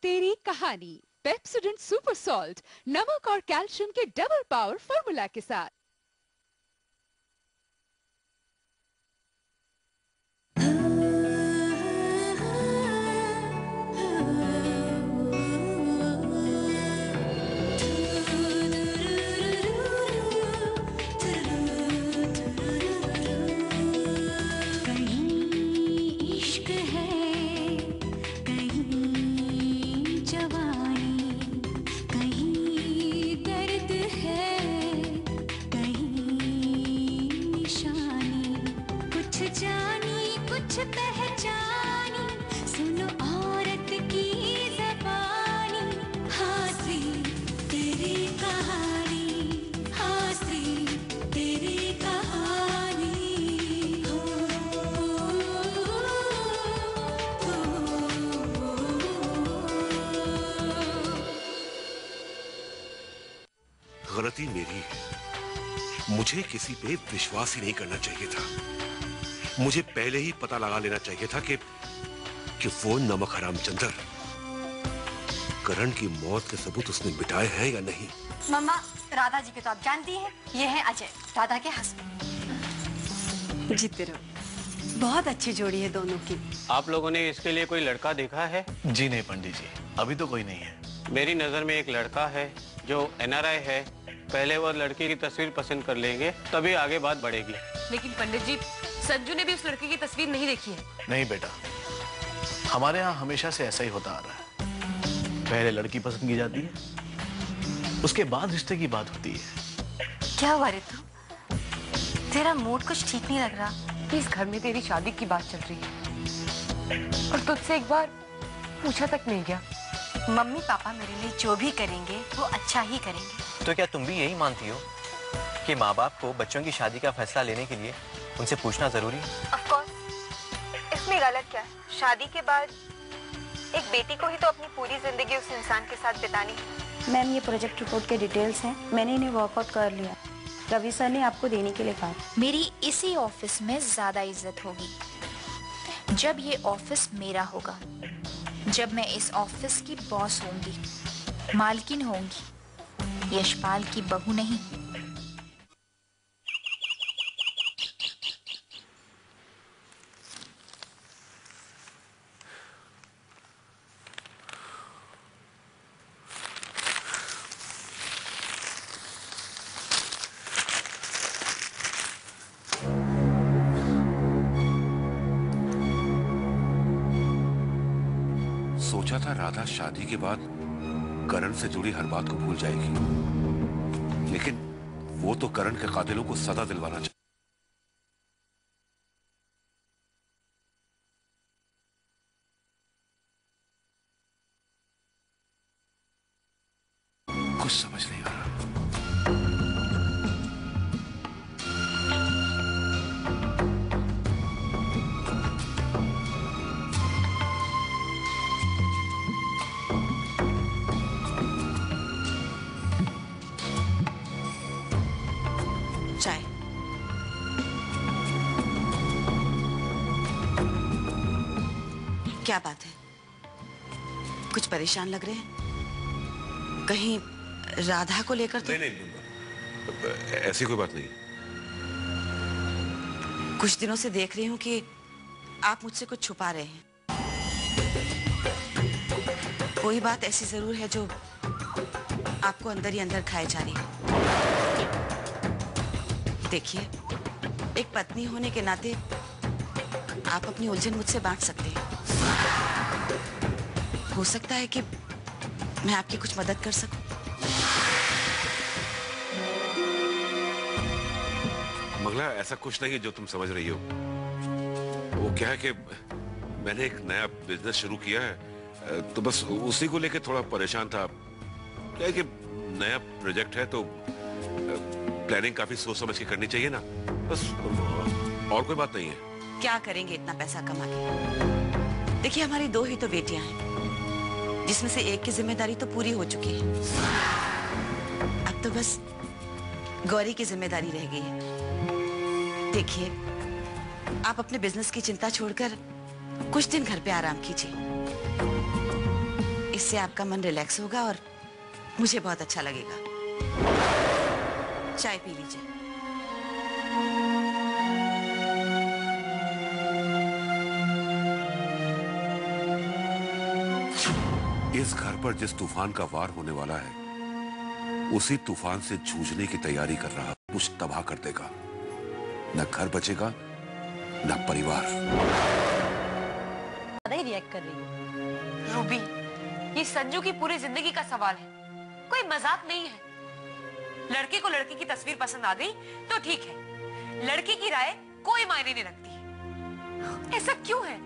तेरी कहानी Pepsodent super salt, नमक और कैल्शियम के डबल पावर फॉर्मूला के साथ। पहचानी सुनो औरत की ज़बानी, हासी तेरी कहानी, हासी तेरी कहानी। गलती मेरी है, मुझे किसी पे विश्वास ही नहीं करना चाहिए था। मुझे पहले ही पता लगा लेना चाहिए था कि वो नमक हराम चंदर करण की मौत के सबूत उसने मिटाए हैं या नहीं। मम्मा, राधा जी को तो आप जानती हैं, ये है अजय, राधा के हस्बैंड। जीते रहो, बहुत अच्छी जोड़ी है दोनों की। आप लोगों ने इसके लिए कोई लड़का देखा है? जी नहीं पंडित जी, अभी तो कोई नहीं है। मेरी नजर में एक लड़का है जो NRI है। पहले वो लड़की की तस्वीर पसंद कर लेंगे, तभी आगे बात बढ़ेगी। लेकिन पंडित जी, संजू ने भी उस लड़की की तस्वीर नहीं देखी है। नहीं बेटा, हमारे यहाँ हमेशा से ऐसा ही होता आ रहा है। पहले लड़की पसंद की जाती है, उसके बाद रिश्ते की बात होती है। क्या हुआ रितु, तेरा मूड कुछ ठीक नहीं लग रहा। इस घर में तेरी शादी की बात चल रही है और तुझसे एक बार पूछा तक नहीं गया। मम्मी पापा मेरे लिए जो भी करेंगे वो अच्छा ही करेंगे। तो क्या तुम भी यही मानती हो कि माँ बाप को बच्चों की शादी का फैसला लेने के लिए उनसे पूछना जरूरी है? ऑफ कोर्स, इसमें गलत क्या है? शादी के बाद एक बेटी को ही तो अपनी पूरी जिंदगी उस इंसान के साथ बितानी है। मैम, ये प्रोजेक्ट रिपोर्ट के डिटेल्स हैं, मैंने इन्हें वर्कआउट कर लिया। रवि सर ने आपको देने के लिए कहा। मेरी इसी ऑफिस में ज्यादा इज्जत होगी जब ये ऑफिस मेरा होगा, जब मैं इस ऑफिस की बॉस होंगी, मालकिन होंगी, यशपाल की बहू नहीं। सोचा था राधा शादी के बाद करण से जुड़ी हर बात को भूल जाएगी, लेकिन वो तो करण के कातिलों को सजा दिलवाना चाहती। कुछ समझ नहीं आ रहा। चाय। क्या बात है, कुछ परेशान लग रहे हैं? कहीं राधा को लेकर तो? नहीं, ऐसी कोई बात नहीं। कुछ दिनों से देख रही हूं कि आप मुझसे कुछ छुपा रहे हैं। कोई बात ऐसी जरूर है जो आपको अंदर ही अंदर खाए जा रही है। देखिए, एक पत्नी होने के नाते आप अपनी उलझन मुझसे बांट सकते हैं। हो सकता है कि मैं आपकी कुछ मदद कर सकूं। मंगला, ऐसा कुछ नहीं है जो तुम समझ रही हो। वो क्या है कि मैंने एक नया बिजनेस शुरू किया है, तो बस उसी को लेके थोड़ा परेशान था। क्या है कि नया प्रोजेक्ट है तो प्लानिंग काफी सोच समझ के करनी चाहिए ना, बस, और कोई बात नहीं है। क्या करेंगे इतना पैसा कमा के? देखिए, हमारी 2 ही तो बेटियां हैं, जिसमें से एक की जिम्मेदारी तो पूरी हो चुकी है। अब तो बस गौरी की जिम्मेदारी रह गई है। देखिए, आप अपने बिजनेस की चिंता छोड़कर कुछ दिन घर पे आराम कीजिए। इससे आपका मन रिलैक्स होगा और मुझे बहुत अच्छा लगेगा। चाय पी लीजिए। इस घर पर जिस तूफान का वार होने वाला है, उसी तूफान से जूझने की तैयारी कर रहा कुछ तबाह कर देगा। न घर बचेगा, न परिवार। ज्यादा ही रिएक्ट कर रही हो। रूबी, ये संजू की पूरी जिंदगी का सवाल है, कोई मजाक नहीं है। लड़के को लड़की की तस्वीर पसंद आ गई तो ठीक है, लड़की की राय कोई मायने नहीं रखती। ऐसा क्यों है?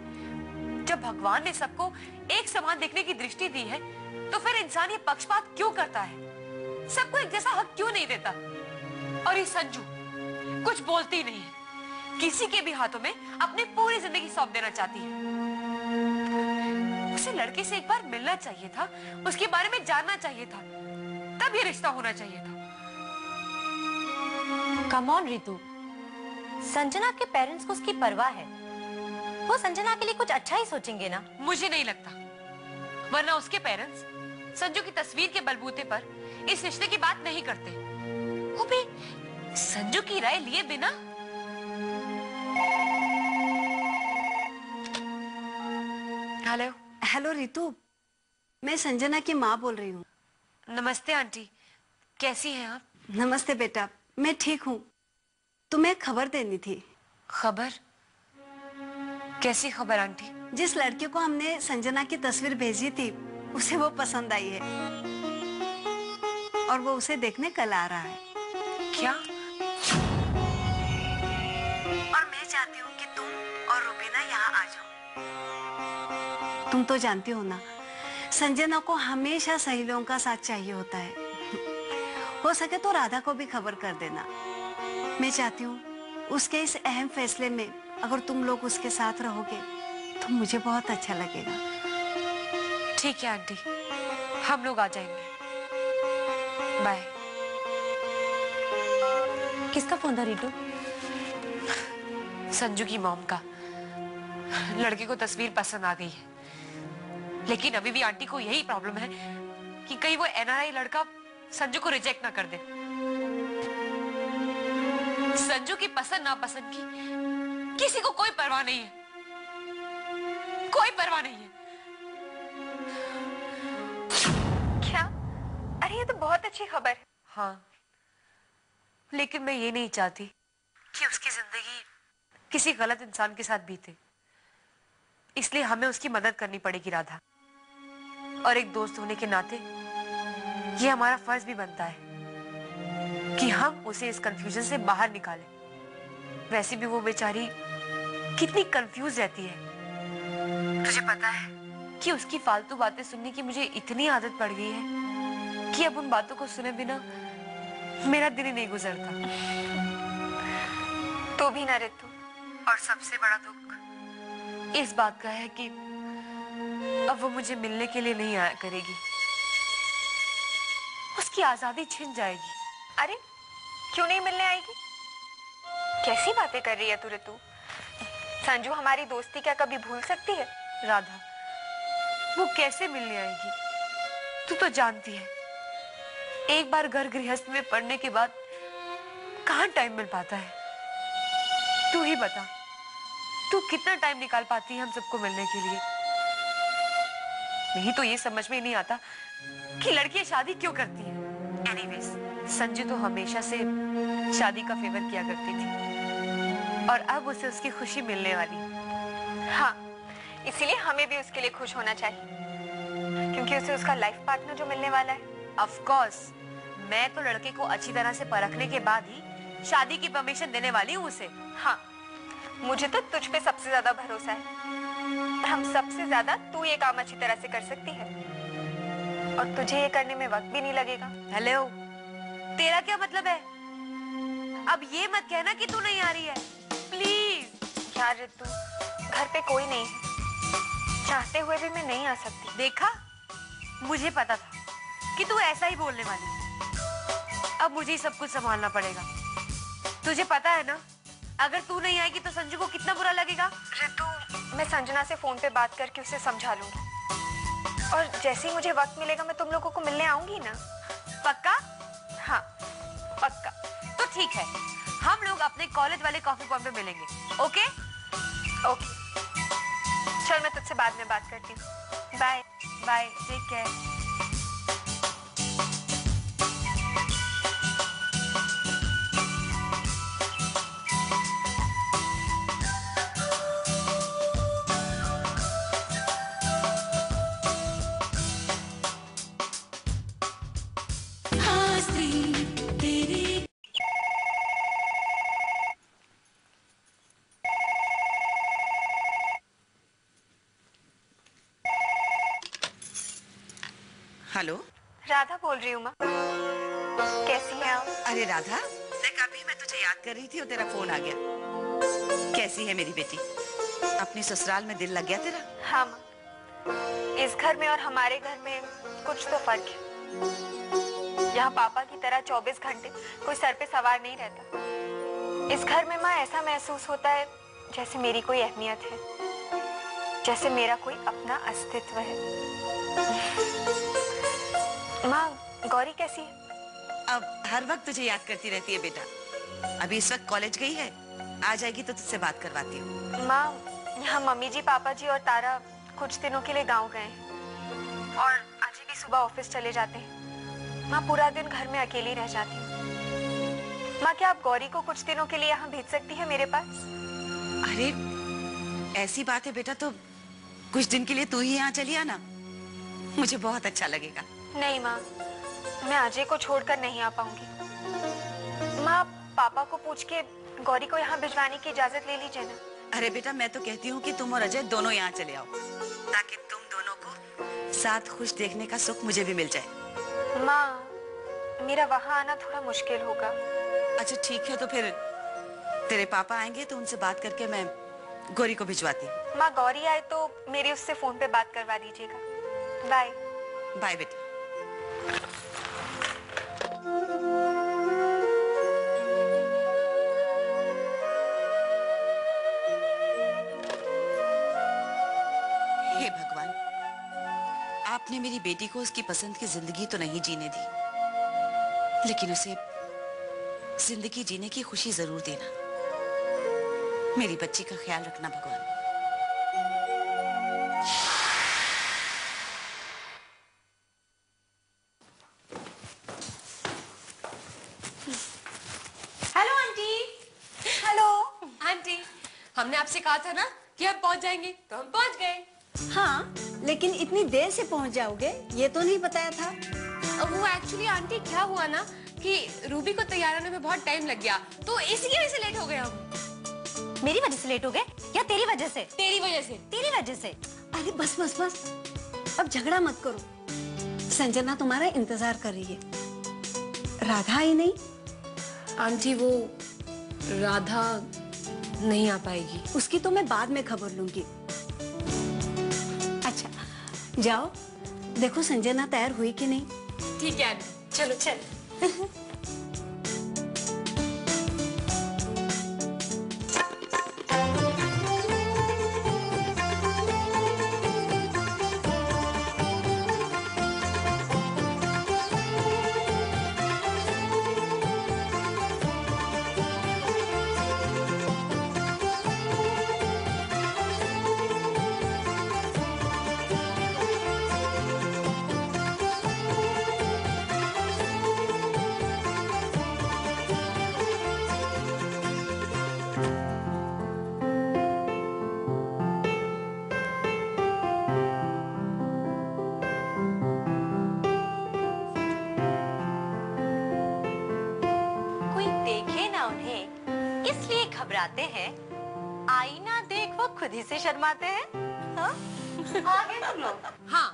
जब भगवान ने सबको एक समान देखने की दृष्टि दी है, तो फिर इंसान ये पक्षपात क्यों करता है? सबको एक जैसा हक क्यों नहीं देता? और ये संजू कुछ बोलती नहीं है, किसी के भी हाथों में अपनी पूरी जिंदगी सौंप देना चाहती है। उसे लड़के से एक बार मिलना चाहिए था, उसके बारे में जानना चाहिए था, तब ये रिश्ता होना चाहिए था। कम ऑन रितु, संजना के पेरेंट्स को उसकी परवाह है। वो संजना के लिए कुछ अच्छा ही सोचेंगे ना? मुझे नहीं लगता, वरना उसके पेरेंट्स संजू की तस्वीर के बलबूते पर इस रिश्ते की बात नहीं करते। वो भी संजू की राय लिए बिना। हेलो। हेलो रितु, मैं संजना की माँ बोल रही हूँ। नमस्ते आंटी, कैसी हैं आप? नमस्ते बेटा, मैं ठीक हूँ। तुम्हें खबर देनी थी। खबर? कैसी खबर आंटी? जिस लड़के को हमने संजना की तस्वीर भेजी थी, उसे वो पसंद आई है और वो उसे देखने कल आ रहा है। क्या? और मैं चाहती हूँ कि तुम और रुबीना यहाँ आ जाओ। तुम तो जानती हो ना, संजना को हमेशा सहेलियों का साथ चाहिए होता है। हो सके तो राधा को भी खबर कर देना। मैं चाहती हूँ उसके इस अहम फैसले में अगर तुम लोग उसके साथ रहोगे तो मुझे बहुत अच्छा लगेगा। ठीक है आंटी, हम लोग आ जाएंगे। बाय। किसका फोन था रितु? संजू की मॉम का। लड़के को तस्वीर पसंद आ गई है, लेकिन अभी भी आंटी को यही प्रॉब्लम है कि कहीं वो एनआरआई लड़का संजू को रिजेक्ट ना कर दे। संजू की पसंद नापसंद की किसी को कोई परवाह नहीं है, कोई परवाह नहीं है। क्या? अरे ये तो बहुत अच्छी खबर है। हाँ, लेकिन मैं ये नहीं चाहती कि उसकी जिंदगी किसी गलत इंसान के साथ बीते, इसलिए हमें उसकी मदद करनी पड़ेगी राधा। और एक दोस्त होने के नाते ये हमारा फर्ज भी बनता है कि हम उसे इस कंफ्यूजन से बाहर निकालें। वैसे भी वो बेचारी कितनी कंफ्यूज रहती है। तुझे पता है कि उसकी फालतू बातें सुनने की मुझे इतनी आदत पड़ गई है कि अब उन बातों को सुने बिना मेरा दिन ही नहीं गुजरता। तो भी ना रितु। और सबसे बड़ा दुख इस बात का है कि अब वो मुझे मिलने के लिए नहीं आया करेगी। उसकी आजादी छिन जाएगी। अरे क्यों नहीं मिलने आएगी? कैसी बातें कर रही है तू रितु? संजू हमारी दोस्ती क्या कभी भूल सकती है? राधा, वो कैसे मिलने आएगी? तू तो जानती है, एक बार घर गृहस्थ में पड़ने के बाद कहाँ टाइम मिल पाता है। तू ही बता, तू कितना टाइम निकाल पाती है हम सबको मिलने के लिए? नहीं तो ये समझ में नहीं आता कि लड़कियां शादी क्यों करती हैं। एनीवेज, संजू तो हमेशा से शादी का फेवर किया करती थी और अब उसे उसकी खुशी मिलने वाली। हाँ, इसीलिए हमें भी उसके लिए खुश होना चाहिए, क्योंकि उसे उसका लाइफ पार्टनर जो मिलने वाला है। ऑफ कोर्स, मैं तो लड़के को अच्छी तरह से परखने के बाद ही शादी की परमिशन देने वाली हूँ उसे। हाँ, मुझे तो तुझ पे सबसे ज्यादा भरोसा है और हम सबसे ज्यादा तू ये काम अच्छी तरह से कर सकती है और तुझे ये करने में वक्त भी नहीं लगेगा। हेलो, तेरा क्या मतलब है? अब ये मत कहना कि तू नहीं आ रही है, प्लीज। यार रितु, घर पे कोई नहीं है, चाहते हुए भी मैं नहीं आ सकती। देखा, मुझे पता था कि तू ऐसा ही बोलने वाली है। अब मुझे ही सब कुछ संभालना पड़ेगा। तुझे पता है ना, अगर तू नहीं आएगी तो संजू को कितना बुरा लगेगा। रितु, मैं संजना से फोन पे बात करके उसे समझा लूंगी। और जैसे ही मुझे वक्त मिलेगा मैं तुम लोगों को मिलने आऊंगी ना। पक्का? हाँ पक्का। तो ठीक है, हम लोग अपने कॉलेज वाले कॉफी पॉइंट पे मिलेंगे। ओके? ओके चल, मैं तुझसे बाद में बात करती हूँ। Bye. Bye, take care. Hello, Radha बोल रही हूँ माँ। कैसी है आप? अरे राधा, देख अभी मैं तुझे याद कर रही थी और तेरा फोन आ गया। कैसी है मेरी बेटी? अपनी ससुराल में दिल लग गया तेरा? हाँ माँ, इस घर में और हमारे घर में कुछ तो फर्क है। यहाँ पापा की तरह 24 घंटे कोई सर पे सवार नहीं रहता। इस घर में माँ ऐसा महसूस होता है जैसे मेरी कोई अहमियत है, जैसे मेरा कोई अपना अस्तित्व है। माँ, गौरी कैसी है? अब हर वक्त तुझे याद करती रहती है बेटा। अभी इस वक्त कॉलेज गई है, आ जाएगी तो तुझसे बात करवाती हूँ। माँ, यहाँ मम्मी जी, पापा जी और तारा कुछ दिनों के लिए गांव गए हैं और अजय भी सुबह ऑफिस चले जाते हैं। माँ, पूरा दिन घर में अकेली रह जाती हूँ। माँ, क्या आप गौरी को कुछ दिनों के लिए यहाँ भेज सकती है मेरे पास? अरे ऐसी बात है बेटा, तो कुछ दिन के लिए तू ही यहाँ चली आना, मुझे बहुत अच्छा लगेगा। नहीं माँ, मैं अजय को छोड़कर नहीं आ पाऊंगी। माँ, पापा को पूछ के गौरी को यहाँ भिजवाने की इजाजत ले लीजिए ना। अरे बेटा, मैं तो कहती हूँ कि तुम और अजय दोनों यहाँ चले आओ, ताकि तुम दोनों को साथ खुश देखने का सुख मुझे भी मिल जाए। माँ, मेरा वहाँ आना थोड़ा मुश्किल होगा। अच्छा ठीक है, तो फिर तेरे पापा आएंगे तो उनसे बात करके मैं गौरी को भिजवाती हूँ। माँ, गौरी आए तो मेरी उससे फोन पे बात करवा दीजिएगा। बाय। बाय बेटा। हे भगवान, आपने मेरी बेटी को उसकी पसंद की जिंदगी तो नहीं जीने दी, लेकिन उसे जिंदगी जीने की खुशी जरूर देना। मेरी बच्ची का ख्याल रखना भगवान। Hello aunty. हेलो आंटी, हमने आपसे कहा था ना कि हम पहुंच जाएंगे, तो हम पहुंच गए। हाँ, लेकिन इतनी देर से पहुंच जाओगे ये तो नहीं बताया था। वो एक्चुअली आंटी क्या हुआ ना कि रूबी को तैयार होने में बहुत टाइम लग गया, तो इसी की वजह से लेट हो गए हम। मेरी वजह से लेट हो गए या तेरी वजह से? तेरी वजह से। तेरी वजह से। अरे बस बस बस, अब झगड़ा मत करो। संजना तुम्हारा इंतजार कर रही है। राधा आई नहीं? आंटी, वो राधा नहीं आ पाएगी। उसकी तो मैं बाद में खबर लूंगी। अच्छा जाओ, देखो संजना तैयार हुई कि नहीं। ठीक है आंटी, चलो चल। घबराते हैं, आईना देख वो खुद ही से शर्माते हैं। हाँ? आ गए तुम लोग? हाँ,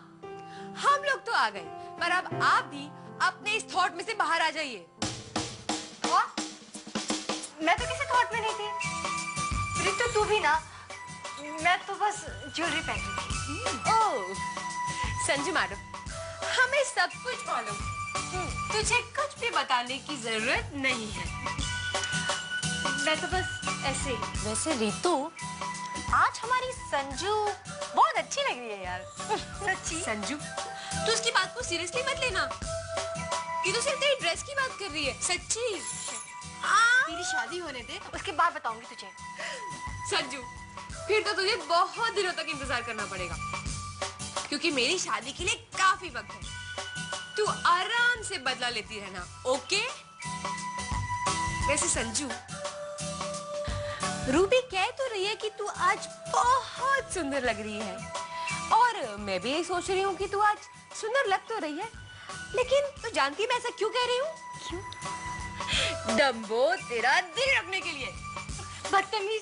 हम लोग तो आ गए, पर अब आप भी अपने इस थॉट में से बाहर आ जाइए। मैं तो किसी थॉट में नहीं थी। प्रीतु तू भी ना, मैं तो बस ज्वेलरी पहन रही थी। ओह, संजू मैडम, हमें सब कुछ मालूम। तुझे कुछ भी बताने की जरूरत नहीं है। मैं तो बस ऐसे। वैसे रितु, आज हमारी संजू बहुत अच्छी लग रही है यार। सच्ची? संजू, तू उसकी बात को सीरियसली मत लेना। ये तो सिर्फ तेरी ड्रेस की बात कर रही है। सच्ची। तेरी शादी होने दे, उसके बाद बताऊंगी तुझे। संजू, फिर तो तुझे बहुत दिनों तक इंतजार करना पड़ेगा, क्योंकि मेरी शादी के लिए काफी वक्त है। तू आराम से बदला लेती रहना, ओके? वैसे संजू, रूबी कह तो रही है कि तू आज बहुत सुंदर लग रही है, और मैं भी यही सोच रही हूँ कि तू आज सुंदर लग तो रही है, लेकिन तू जानती है मैं ऐसा क्यों कह रही हूँ? क्यों? डम्बो, तेरा दिल रखने के लिए। बदतमीज।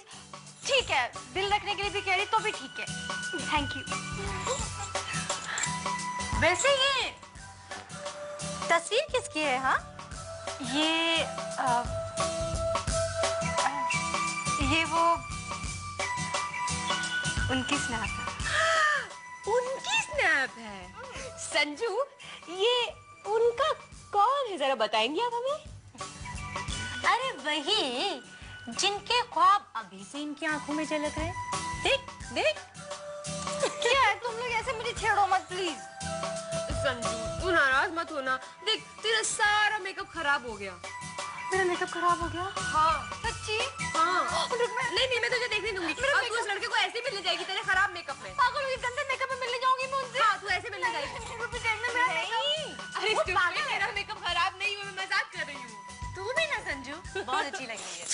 ठीक है, दिल रखने के लिए भी कह रही तो भी ठीक है। Thank you. वैसे ये तस्वीर किसकी है? हाँ, ये वो उनकी स्नैप है। उनकी स्नैप है? संजू, ये उनका कौन है, जरा बताएंगे आप हमें? अरे वही जिनके ख्वाब अभी से इनकी आंखों में झलक रहे। देख देख। क्या है, तुम लोग ऐसे मुझे छेड़ो मत प्लीज। संजू, तू नाराज मत होना। देख, तेरा सारा मेकअप खराब हो गया। मेरा मेकअप खराब हो गया? हाँ। सच्ची? हाँ। नहीं, मैं तुझे देखने दूंगी। अब तू उस लड़के को ऐसे मिलने जाएगी तेरे खराब मेकअप में। पागल, ये गंदे मेकअप में मिलने जाऊंगी मैं उनसे? हाँ, तू ऐसे मिलने जाएगी। अरे stupid, तेरा मेकअप खराब नहीं हुआ, मैं मजाक कर रही हूँ। तू भी ना संजू, बहुत अच्छी लग रही है।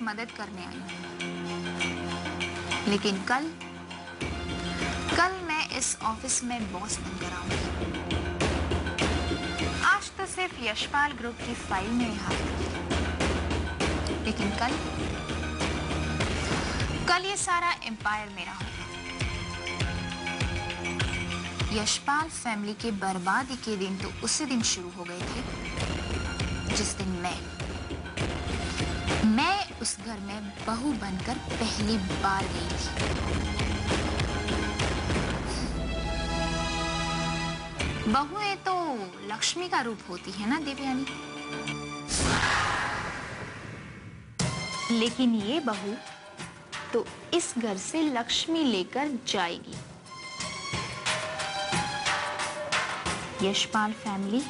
मदद करने आई हूँ, लेकिन कल मैं इस ऑफिस में बॉस बनकर आऊंगी। आज तो सिर्फ यशपाल ग्रुप की फाइल मेरे हाथ में, लेकिन कल ये सारा एम्पायर मेरा होगा। यशपाल फैमिली के बर्बादी के दिन तो उसी दिन शुरू हो गए थे जिस दिन मैं उस घर में बहू बनकर पहली बार गई थी। बहुएं तो लक्ष्मी का रूप होती है ना देवयानी, लेकिन ये बहू तो इस घर से लक्ष्मी लेकर जाएगी। यशपाल फैमिली